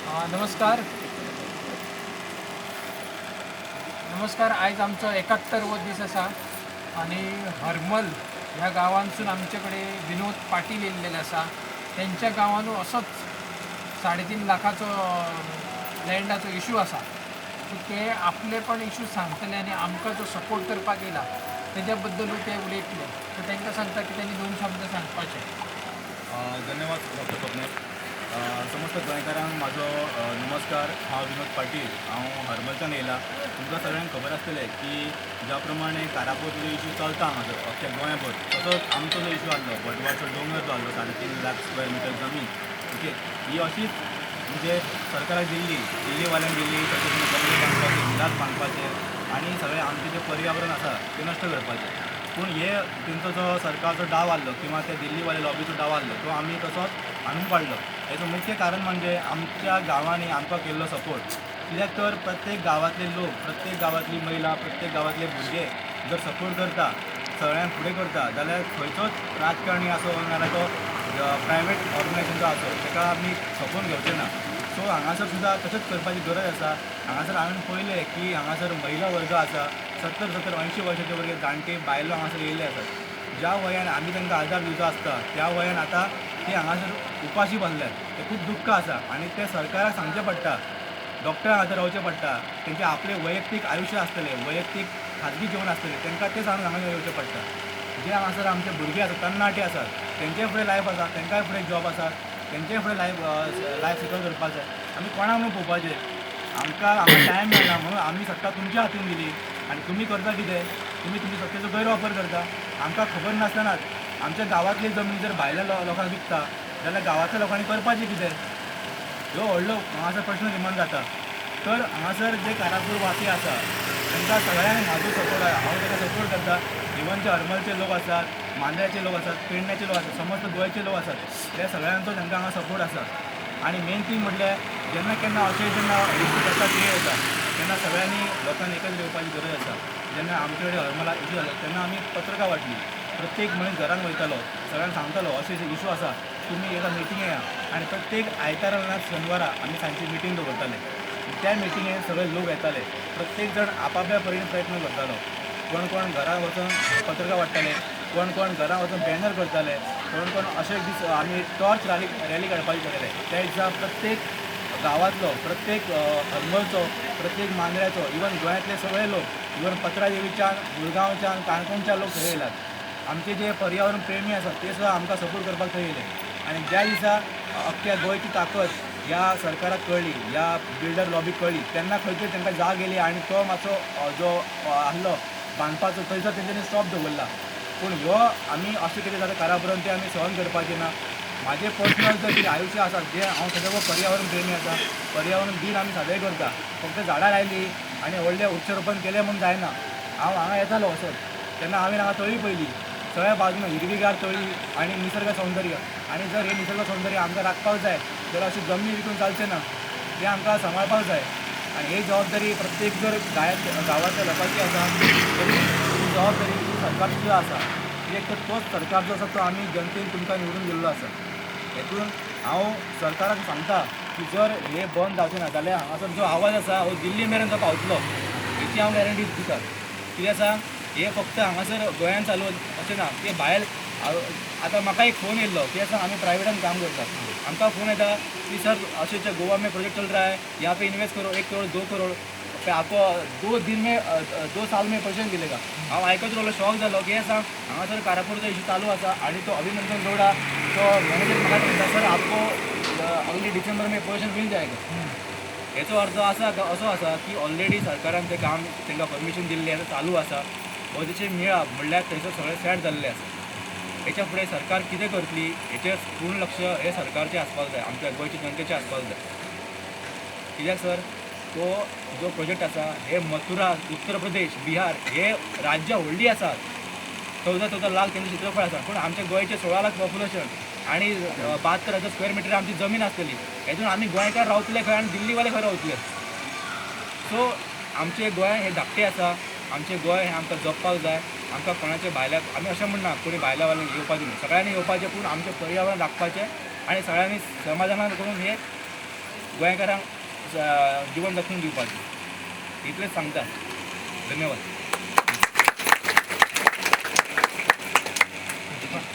नमस्कार. आज आमचो 71वो दीस आसा आणि हरमल ह्या गांवांसून आमच्याकडे विनोद पाटील येयल्लेले आसा. त्यांच्या गांवानू असोच 3.5 लाखाचो लँडाचो इशू आसा. सो ते आपले पण इशू सांगतले आणि आमकां जो सपोर्ट करपाक येयला तेज्या बद्दलूय ते उलयतले. सो तांकां सांगता की त्यांनी 2 शब्द सांगपाचे. धन्यवाद डॉक्टर स्वप्नेश. समस्त गोंयकारांक म्हाजो नमस्कार. हांव विनोद पाटील. हांव हरमलच्यान येयला. तुमकां सगळ्यांक खबर आसतलें की ज्या प्रमाणे कारापोत जो इशू चलता हांगासर अख्ख्या गोंयभर, तसोच आमचो जो इशू आसलो बटवाचो दोंगर जो आसलो 3.5 लाख स्क्वेअर मिटर जमीन, ओके, ही अशीच म्हणजे सरकाराक दिल्लीवाल्यांक दिल्ली तशेंच बंगले बांदपाचे, विलास बांदपाचे आनी सगळें आमचें जें पर्यावरण आसा तें नश्ट करपाचें. पूण हे तेंचो जो सरकारचो डाव आसलो किंवा त्या दिल्लीवाले लॉबीचो डाव आसलो तो आमी तसोच हाणून पाडलो. हेचो मुख्य कारण म्हणजे आमच्या गांवांनी आमकां केल्लो सपोर्ट. कित्याक तर प्रत्येक गांवांतले लोक, प्रत्येक गांवांतली महिला, प्रत्येक गांवांतले भुरगे जर सपोर्ट करता, सगळ्यांक फुडें करता, जाल्यार खंयचोच राजकारणी आसूं नाजाल्यार तो प्रायवेट ऑर्गनायझेशनचो आसूं ताका आमी खपोवन घेवचें ना. सो हांगासर सुद्दां तशेंच करपाची गरज आसा. हांगासर हांवें पळयलें की हांगासर महिला वर्ग आसा, 70-80 वर्साचे वर्गे जाणटे बायलो हांगासर येयल्ले आसात. ज्या वयान आमी तांकां आदार दिवचो आसता त्या वयान आतां ते हांगासर उपाशी बसल्यात. ते खूब दुख्ख आसा आनी ते सरकाराक सांगचें पडटा, डॉक्टरांक हातार रावचें पडटा. तेंचें आपलें वैयक्तीक आयुश्य आसतलें, वैयक्तीक खाजगी जीवन आसतलें, तांकां तें सांगून हांगा येवचें पडटा. जे हांगासर आमचे भुरगे आसात, तरणाटे आसात, तेंचे फुडें लायफ आसा, तांकांय फुडें जॉब आसात, तेंचे फुडें लायफ सेटल करपाचें. आमी कोणाक म्हणून पळोवपाचें. आमकां हांगा टायम मेळना म्हणून आमी सत्ता तुमच्या हातीन दिली आनी तुमी करता कितें? तुमी सत्तेचो गैरवापर करता. आमकां खबर नासतनाच आमच्या गांवांतली जमीन जर भायल्या लोकांक विकता जाल्यार गांवांतल्या लोकांनी करपाचें कितें? ह्यो व्हडलो हांगासर प्रश्न निर्माण जाता. तर हांगासर जे कारापूर वासी आसा तांकां सगळ्यांक म्हाजो सपोर्ट आसा. हांव ताका सपोर्ट करता. इवन जे हरमलचे लोक आसात, मांद्र्याचे लोक आसात, पेडण्याचे लोक आसात, समस्त गोंयचे लोक आसात, ते सगळ्यांचो तांकां हांगा सपोर्ट आसा. आनी मेन थींग म्हटल्यार जेन्ना केन्ना अशें जेन्ना इशू कसा क्रिएट जाता तेन्ना सगळ्यांनी लोकांनी एकत्र येवपाची गरज आसा. जेन्ना आमचे कडेन हरमला इशू जालो तेन्ना आमी पत्रकां वाटली. प्रत्येक मनीस घरांत वयतालो, सगळ्यांक सांगतालो अशें इशू आसा, तुमी एका मिटिंगे या. आनी प्रत्येक आयतारा ना शेनवारा आमी सांजची मिटींग दवरताले. त्या मिटिंगेन सगळे लोक येताले. प्रत्येक जण आपापल्या परीन प्रयत्न करतालो. कोण घरां वचून पत्रकां वाडटाले, कोण घरां वचून बॅनर करताले, कोण अशे दीस आमी टॉर्च रॅली काडपाची केलेले. त्या दिसा प्रत्येक गांवांतलो, प्रत्येक हरमलचो, प्रत्येक मांद्र्याचो, इवन गोंयांतले सगळे लोक, इवन पत्रादेवीच्यान, मुरगांवच्यान, काणकोणच्यान लोक थंय येयल्यात. आमचे जे पर्यावरण प्रेमी आसात ते सुद्दां आमकां सपोर्ट करपाक थंय येयले. आनी ज्या दिसा अख्ख्या गोंयची ताकद ह्या सरकाराक कळ्ळी, ह्या बिल्डर लॉबीक कळ्ळी, तेन्ना खंय तरी तांकां जाग येयली आनी तो मातसो जो आसलो बांदपाचो थंयसर तेंच्यांनी स्टॉप दवरला. पूण ह्यो आमी अशें कितें जाता कारापुरान तें आमी सहन करपाचें ना. म्हाजें पर्सनल जर कितें आयुश्य आसा जें हांव सगळें पर्यावरण प्रेमी आसा, पर्यावरण दीन आमी साजरे करता. फक्त झाडां लायलीं आनी व्हडलें वृक्षारोपण केलें म्हूण जायना. हांव हांगा येतालो वचत तेन्ना हांवें हांगा तळी पयलीं, सगळ्या बाजून हिरवीगार तळी आनी निसर्ग सौंदर्य. आनी जर हे निसर्ग सौंदर्य आमकां राखपाक जाय जाल्यार अशी जमनी विकून चालचें ना, तें आमकां सांबाळपाक जाय. आनी ही जबाबदारी प्रत्येक जर गांवांतल्या लोकांची आसा तरी ही जबाबदारी सरकार सुद्दां आसा. कित्याक तर तोच सरकार जो आसा तो आमी जनतेन तुमकां निवडून दिल्लो आसा. हेतून हांव सरकाराक सांगता की जर हे बंद जावचें ना जाल्यार हांगासर जो आवाज आसा हो दिल्ली मेरेन तो पावतलो, हेची हांव गॅरंटी दिता. कित्याक आसा हे फक्त हांगासर गोंयांत चालू अशें ना, ते भायर आतां म्हाका एक फोन येयल्लो की आसा आमी प्रायवेटान काम करता. आमकां फोन येता की सर अशें गोवा में प्रोजेक्ट चल रहा है, यहाँ पे इन्वेस्ट करो 1 करोड़ 2 करोड़ पे आपको 2 साल में पैसे मिलेगा. हांव आयकत रावलो, शॉक जालो की आसा हांगासर कारापूरचो इशू चालू आसा आनी तो अभिनंदन गौडा तो मॅनेजर म्हाका म्हणटा सर आपको अगले डिसेंबर में पोजिशन मिल जाएगा. हेचो अर्थ असो आसा की ऑलरेडी सरकारान तें काम तांकां परमिशन दिल्लें आतां चालू आसा. पयलींचे मेळा म्हणल्यार थंयसर सगळें सेट जाल्लें आसा. हेच्या फुडें सरकार कितें करतली हेचेर पूर्ण लक्ष हे सरकारचें आसपाक जाय, आमच्या गोंयच्या जनतेचें आसपाक जाय. कित्याक सर तो जो प्रोजेक्ट आसा हे मथुरा, उत्तर प्रदेश, बिहार हे राज्यां व्हडलीं आसात. 14 लाख तेंचें क्षेत्रफळ आसा. पूण आमच्या गोंयचें 16 लाख पॉप्युलेशन आनी 72,000 स्क्वेअर मिटर आमची जमीन आसतली. हेतून आमी गोंयकार रावतले खंय आनी दिल्लीवाले खंय रावतले. सो आमचें गोंय हें धाकटें आसा. आमचें गोंय हें आमकां जपपाक जाय. आमकां कोणाच्या भायल्या आमी अशें म्हणना कोणी भायल्या वाल्यांक येवपाचें न्हू, सगळ्यांनी येवपाचें पूण आमचें पर्यावरण राखपाचें आनी सगळ्यांनी समाधान करून हे गोंयकारांक जीवन जगून दिवपाचें इतलेंच सांगता. धन्यवाद.